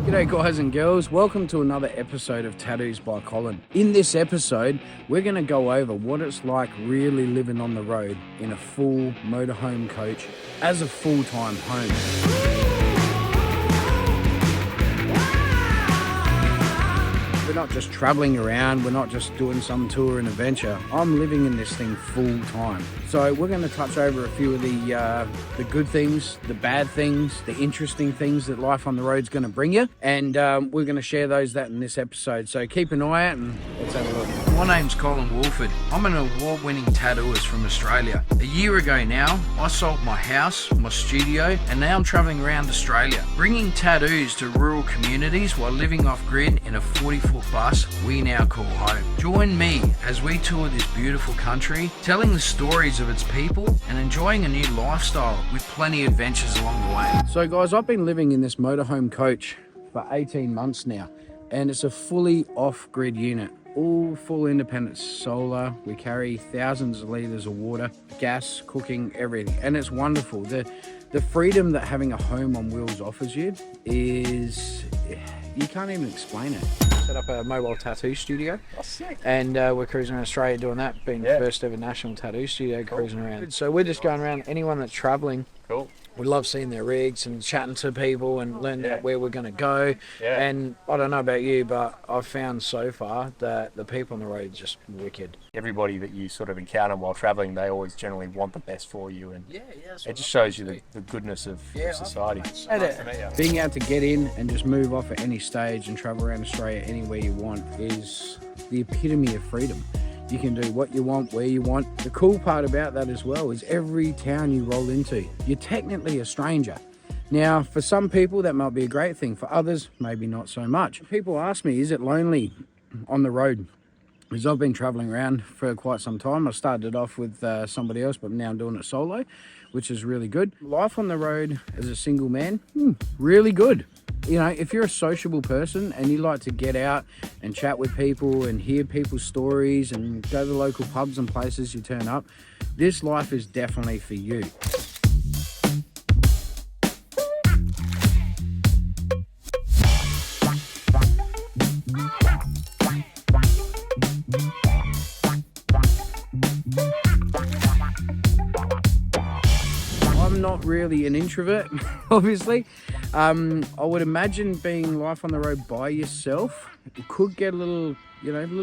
G'day guys and girls, welcome to another episode of Tattoos by Colin. In this episode, we're going to go over what it's like really living on the road in a full motorhome coach as a full-time home. We're not just traveling around, we're not just doing some tour and adventure. I'm living in this thing full time. So we're going to touch over a few of the good things, the bad things, the interesting things that life on the road is going to bring you. And we're going to share that in this episode. So keep an eye out and let's have a look. My name's Colin Woolford. I'm an award-winning tattooist from Australia. A year ago now, I sold my house, my studio, and now I'm traveling around Australia, bringing tattoos to rural communities while living off-grid in a 40-foot bus we now call home. Join me as we tour this beautiful country, telling the stories of its people and enjoying a new lifestyle with plenty of adventures along the way. So guys, I've been living in this motorhome coach for 18 months now, and it's a fully off-grid unit. All full independent solar. We carry thousands of litres of water, gas, cooking, everything. And it's wonderful. The freedom that having a home on wheels offers you is, you can't even explain it. Set up a mobile tattoo studio. Oh, sick. And we're cruising around Australia doing that, being the first ever national tattoo studio cruising around. So we're just going around, anyone that's travelling. Cool. We love seeing their rigs and chatting to people and learning about where we're going to go. Yeah. And I don't know about you, but I've found so far that the people on the road are just wicked. Everybody that you sort of encounter while travelling, they always generally want the best for you, and it just shows you the goodness of society. And being able to get in and just move off at any stage and travel around Australia anywhere you want is the epitome of freedom. You can do what you want, where you want. The cool part about that as well is every town you roll into, you're technically a stranger. Now, for some people, that might be a great thing. For others, maybe not so much. People ask me, is it lonely on the road? Because I've been traveling around for quite some time. I started off with somebody else, but now I'm doing it solo, which is really good. Life on the road as a single man, really good. You know, if you're a sociable person and you like to get out and chat with people and hear people's stories and go to the local pubs and places you turn up, this life is definitely for you. I'm not really an introvert, obviously. I would imagine being life on the road by yourself, it could get a little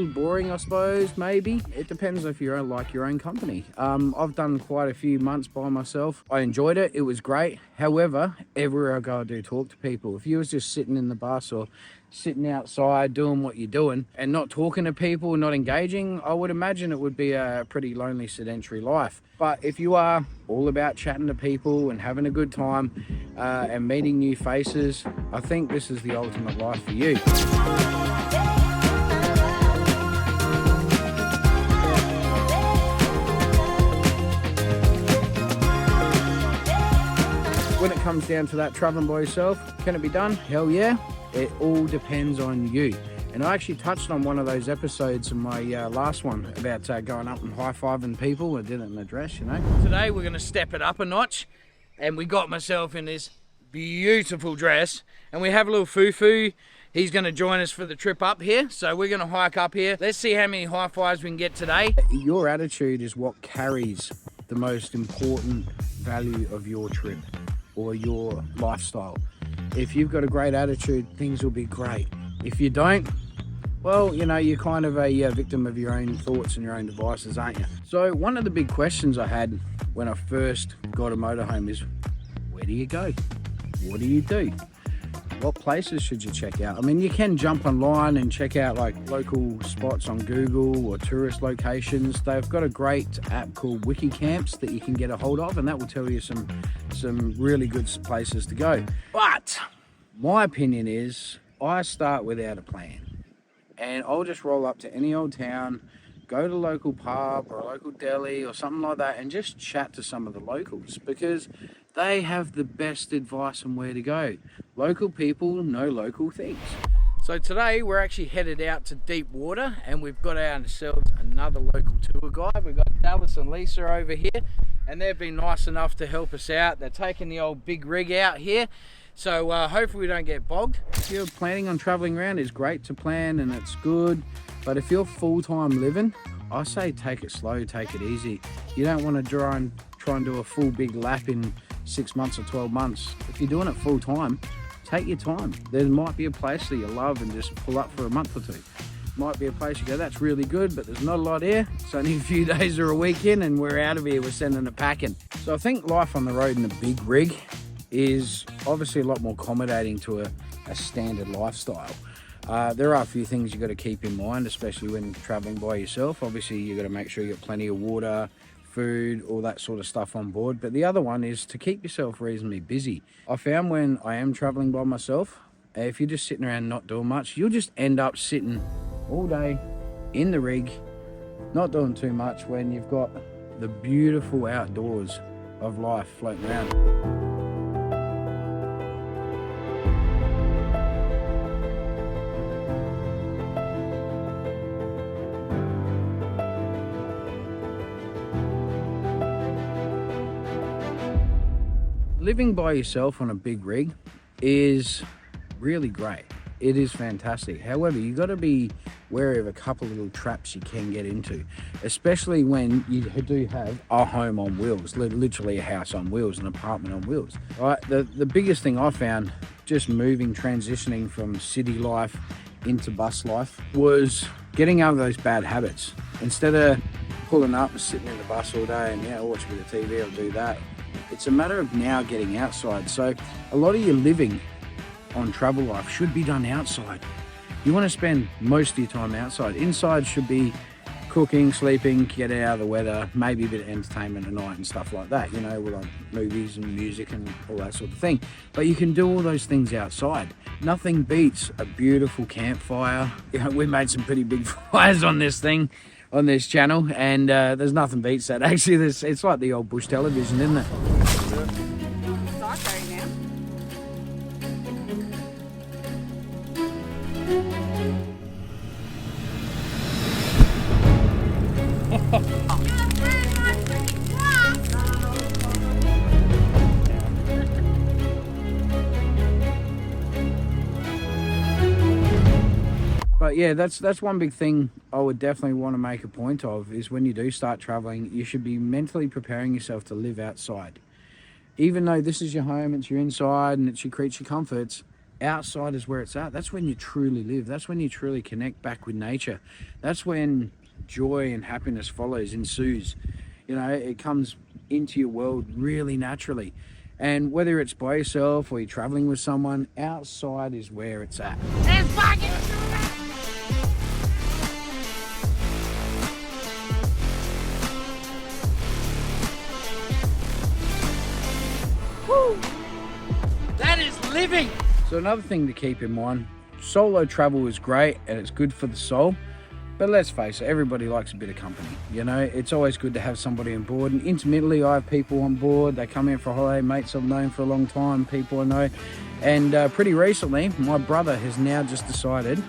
boring, I suppose, maybe. It depends if you like your own company. I've done quite a few months by myself. I enjoyed it. It was great. However, everywhere I go, I do talk to people. If you was just sitting in the bus or sitting outside doing what you're doing and not talking to people, not engaging, I would imagine it would be a pretty lonely, sedentary life. But if you are all about chatting to people and having a good time and meeting new faces, I think this is the ultimate life for you. When it comes down to that, traveling by yourself, can it be done? Hell yeah. It all depends on you. And I actually touched on one of those episodes in my last one about going up and high-fiving people. I did it in the dress, you know. Today we're going to step it up a notch, and we got myself in this beautiful dress, and we have a little foo-foo. He's going to join us for the trip up here, so we're going to hike up here. Let's see how many high fives we can get today. Your attitude is what carries the most important value of your trip or your lifestyle. If you've got a great attitude, things will be great. If you don't, well, you know, you're kind of a victim of your own thoughts and your own devices, aren't you? So one of the big questions I had when I first got a motorhome is, where do you go? What do you do? What places should you check out? I mean, you can jump online and check out like local spots on Google or tourist locations. They've got a great app called Wikicamps that you can get a hold of, and that will tell you some really good places to go. But my opinion is I start without a plan, and I'll just roll up to any old town, go to a local pub or a local deli or something like that and just chat to some of the locals, because they have the best advice on where to go. Local people know local things. So today we're actually headed out to deep water, and we've got ourselves another local tour guide. We've got Dallas and Lisa over here, and they've been nice enough to help us out. They're taking the old big rig out here. So hopefully we don't get bogged. If you're planning on traveling around, it's great to plan and it's good. But if you're full-time living, I say take it slow, take it easy. You don't want to try and do a full big lap in 6 months or 12 months. If you're doing it full-time, take your time. There might be a place that you love and just pull up for a month or two. Might be a place you go, that's really good, but there's not a lot here. It's only a few days or a weekend and we're out of here, we're sending it packing. So I think life on the road in a big rig is obviously a lot more accommodating to a standard lifestyle. There are a few things you've got to keep in mind, especially when traveling by yourself. Obviously, you've got to make sure you got plenty of water, food, all that sort of stuff on board. But the other one is to keep yourself reasonably busy. I found when I am traveling by myself, if you're just sitting around not doing much, you'll just end up sitting all day in the rig, not doing too much, when you've got the beautiful outdoors of life floating around. Living by yourself on a big rig is really great. It is fantastic. However, you've got to be wary of a couple of little traps you can get into, especially when you do have a home on wheels, literally a house on wheels, an apartment on wheels. Right? The biggest thing I found just transitioning from city life into bus life was getting over those bad habits. Instead of pulling up and sitting in the bus all day and I'll watch a bit of TV, I'll do that. It's a matter of now getting outside. So a lot of your living on travel life should be done outside. You want to spend most of your time outside. Inside should be cooking, sleeping, get out of the weather, maybe a bit of entertainment at night and stuff like that, with like movies and music and all that sort of thing. But you can do all those things outside. Nothing beats a beautiful campfire. We made some pretty big fires on this thing, on this channel, and there's nothing beats that. Actually, it's like the old bush television, isn't it? But yeah, that's one big thing I would definitely want to make a point of, is when you do start traveling, you should be mentally preparing yourself to live outside. Even though this is your home, it's your inside and it's your creature comforts, outside is where it's at. That's when you truly live. That's when you truly connect back with nature. That's when joy and happiness ensues. It comes into your world really naturally. And whether it's by yourself or you're traveling with someone, outside is where it's at. Woo! That is living! So another thing to keep in mind, solo travel is great and it's good for the soul, but let's face it, everybody likes a bit of company. It's always good to have somebody on board, and intermittently I have people on board. They come in for a holiday, mates I've known for a long time, people I know. And pretty recently, my brother has now just decided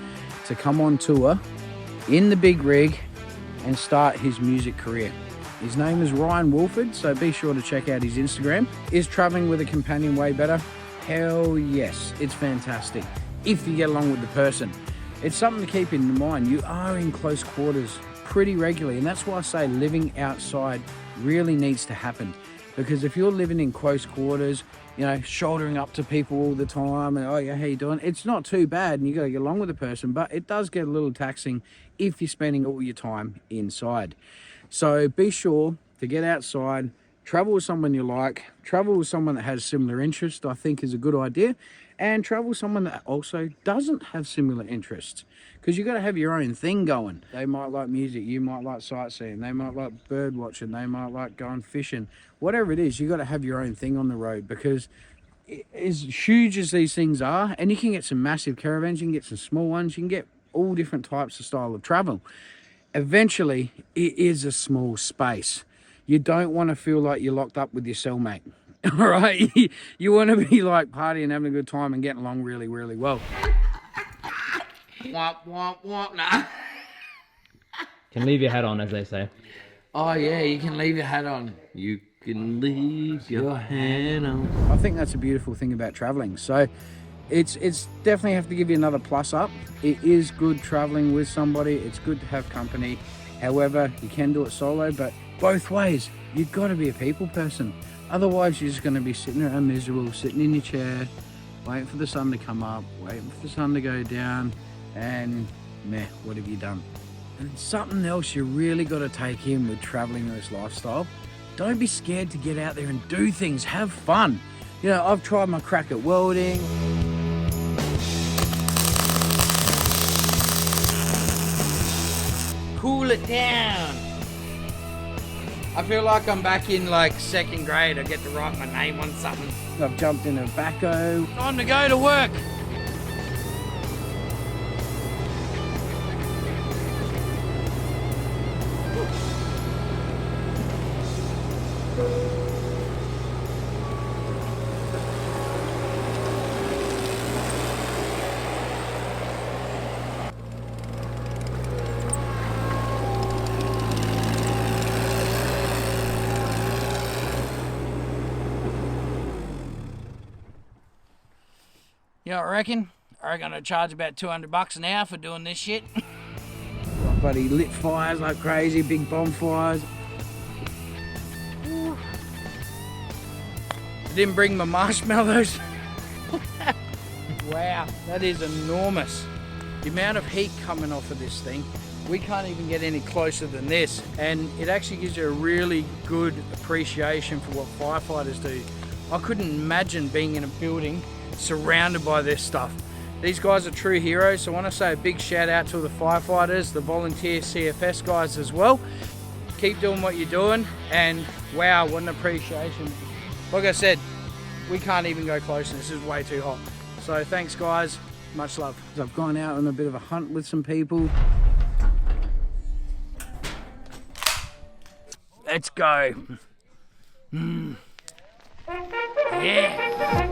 to come on tour in the big rig and start his music career. His name is Ryan Wolford, so be sure to check out his Instagram. Is traveling with a companion way better? Hell yes, it's fantastic if you get along with the person. It's something to keep in mind. You are in close quarters pretty regularly, and that's why I say living outside really needs to happen. Because if you're living in close quarters, shouldering up to people all the time and, oh yeah, how you doing? It's not too bad and you got to get along with the person, but it does get a little taxing if you're spending all your time inside. So be sure to get outside, travel with someone you like, travel with someone that has similar interests, I think is a good idea, and travel with someone that also doesn't have similar interests, because you got to have your own thing going. They might like music, you might like sightseeing, they might like bird watching, they might like going fishing. Whatever it is, you got to have your own thing on the road, because as huge as these things are, and you can get some massive caravans, you can get some small ones, you can get all different types of style of travel. Eventually, it is a small space. You don't want to feel like you're locked up with your cellmate. All right, you want to be like partying, having a good time, and getting along really, really well. Womp womp womp. Nah. Can leave your hat on, as they say. Oh yeah, you can leave your hat on. You can leave your hand on. I think that's a beautiful thing about traveling. So it's definitely have to give you another plus up. It is good traveling with somebody. It's good to have company. However, you can do it solo, but both ways, you've got to be a people person. Otherwise, you're just going to be sitting around miserable, sitting in your chair, waiting for the sun to come up, waiting for the sun to go down, and meh, what have you done? And something else you really got to take in with traveling this lifestyle. Don't be scared to get out there and do things. Have fun. You know, I've tried my crack at welding. Cool it down. I feel like I'm back in like second grade. I get to write my name on something. I've jumped in a backhoe. Time to go to work. You know what I reckon? I reckon I charge about $200 an hour for doing this shit. Bloody lit fires like crazy, big bonfires. I didn't bring my marshmallows. Wow, that is enormous. The amount of heat coming off of this thing, we can't even get any closer than this. And it actually gives you a really good appreciation for what firefighters do. I couldn't imagine being in a building surrounded by this stuff. These guys are true heroes, so I want to say a big shout out to the firefighters, the volunteer CFS guys as well. Keep doing what you're doing, and wow, what an appreciation. Like I said, we can't even go closer. This is way too hot. So thanks guys, much love. I've gone out on a bit of a hunt with some people. Let's go. Yeah.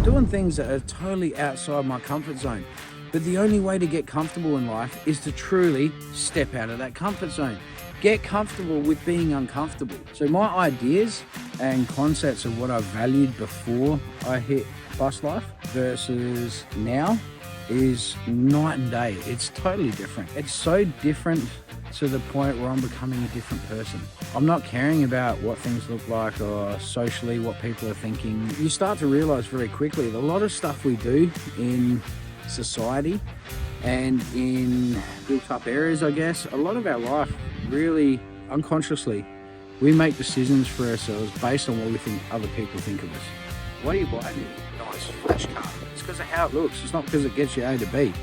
Doing things that are totally outside my comfort zone. But the only way to get comfortable in life is to truly step out of that comfort zone. Get comfortable with being uncomfortable. So my ideas and concepts of what I valued before I hit bus life versus now is night and day. It's totally different. It's so different to the point where I'm becoming a different person. I'm not caring about what things look like or socially what people are thinking. You start to realize very quickly that a lot of stuff we do in society and in built up areas, I guess, a lot of our life really unconsciously, we make decisions for ourselves based on what we think other people think of us. Why do you buy a nice flash car? It's because of how it looks. It's not because it gets you A to B.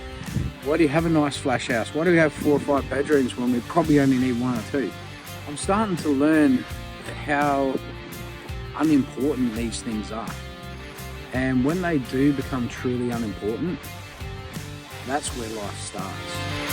Why do you have a nice flash house? Why do we have 4 or 5 bedrooms when we probably only need 1 or 2? I'm starting to learn how unimportant these things are. And when they do become truly unimportant, that's where life starts.